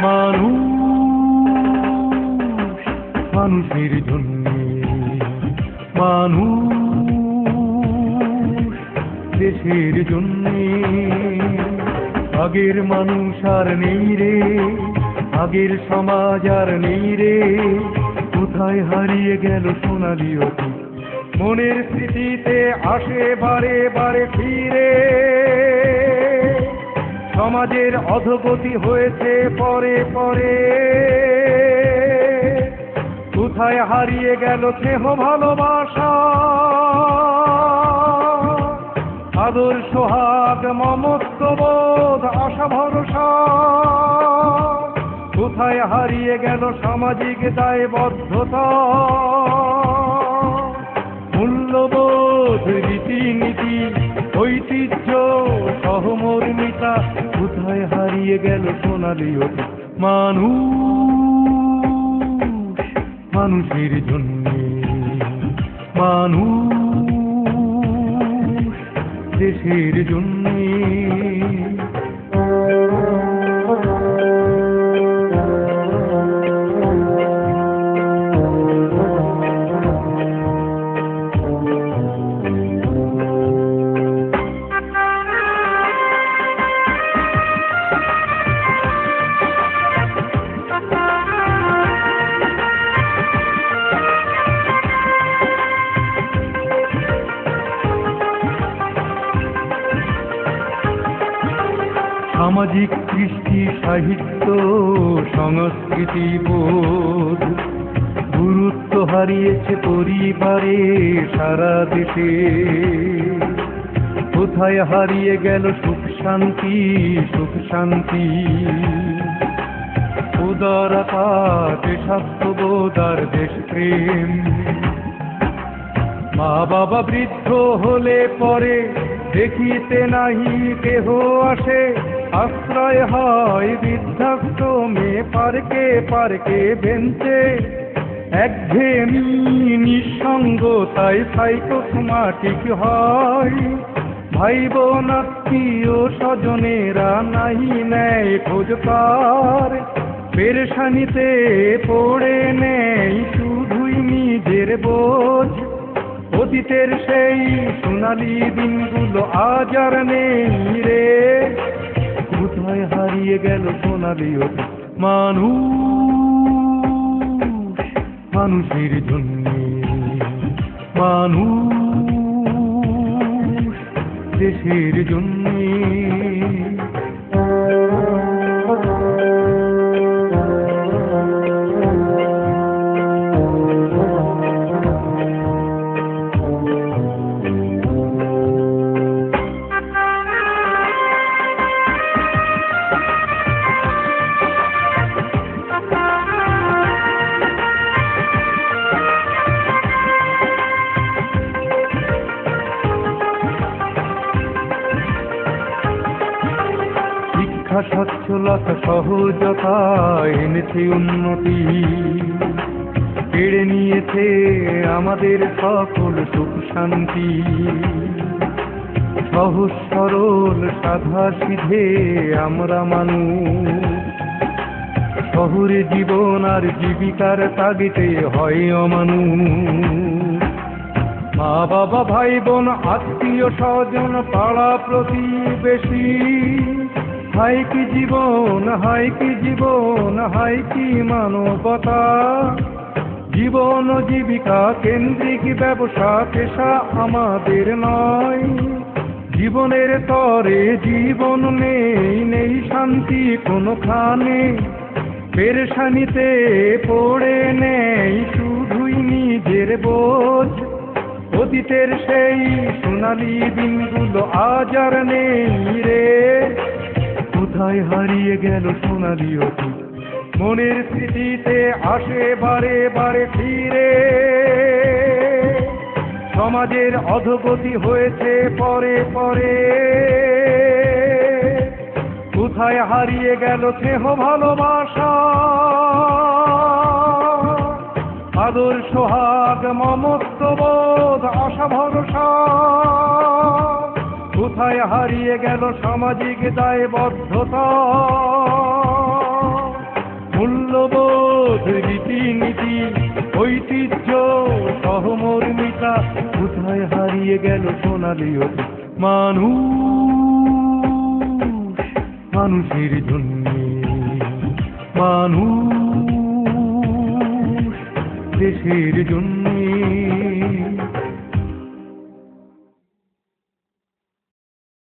মানুষ মানুষের জন্যে, মানুষ দেশের জন্যে। আগের মানুষ আর নেই রে, আগের সমাজ আর নেই রে, কোথায় হারিয়ে গেল সোনালি অতীত। মনের স্মৃতিতে আসে বারে বারে ফিরে, সমাজের অধোগতি হয়েছে পরে পরে। কোথায় হারিয়ে গেল স্নেহ ভালোবাসা, আদর সোহাগ মমত্ববোধ আশা ভরসা। কোথায় হারিয়ে গেল সামাজিক দায়বদ্ধতা, মূল্যবোধ রীতিনীতি ঐতিহ্য সহমর্মিতা। কোথায় হারিয়ে গেল সোনালি অতীত। মানুষ মানুষের জন্যে, মানুষ দেশের জন্যে। সামাজিক কৃষ্টি সাহিত্য সংস্কৃতি বোধ গুরুত্ব হারিয়েছে পরিবারে সারা দেশে। কোথায় হারিয়ে গেল সুখ শান্তি, সুখ শান্তি। উদারতা দেশাত্মবোধ আর দেশপ্রেম। মা বাবা বৃদ্ধ হলে পরে দেখিতে নাহি কেহ আসে, আশ্রয় হয় বৃদ্ধাশ্রমে পার্কে পার্কে বেঞ্চে। একঘেয়েমি নিঃসঙ্গতায় সাইকোসোমাটিক হয়, ভাই বোন আত্মীয় স্বজনেরা নাহি নেয় খোঁজ পার। পেরেশানিতে পড়ে নেয় শুধুই নিজের বোঝ। অতীতের সেই সোনালি দিনগুলো আজ আর নেই রে, কোথায় হারিয়ে গেল সোনালি অতীত। মানুষ মানুষের জন্যে, মানুষ দেশের জন্যে। সচ্ছলতা সহজতা এনেছে উন্নতি, কেড়ে নিয়েছে আমাদের সকল সুখ শান্তি। সহজ সরল সাধা সিধে আমরা মানুষ, শহুরে জীবন আর জীবিকার তাগিদে হয় অমানুষ। মা বাবা ভাই বোন আত্মীয় স্বজন পাড়া প্রতিবেশী, হায় কি জীবন, হায় কি জীবন, হায় কি মানবতা। জীবন ও জীবিকা কেন্দ্রিক ব্যবসা পেশা আমাদের নয়। জীবনের তরে জীবন নেই, নেই শান্তি কোনোখানে। পেরেশানিতে পড়ে নেই শুধুই নিজের বোঝ। অতীতের সেই সোনালি দিনগুলো আজ আর নেই রে, কোথায় হারিয়ে গেল সোনালি অতীত। মনের স্মৃতিতে আসে বারে বারে ফিরে, সমাজের অধোগতি হয়েছে পরে পরে। কোথায় হারিয়ে গেল স্নেহ ভালোবাসা, আদর সোহাগ মমত্ববোধ আশা ভরসা। কোথায় হারিয়ে গেল সামাজিক দায়বদ্ধতা, মূল্যবোধ রীতিনীতি ঐতিহ্য সহমর্মিতা কোথায় হারিয়ে গেল সোনালি অতীত মানুষ মানুষের জন্যে মানুষ দেশের জন্য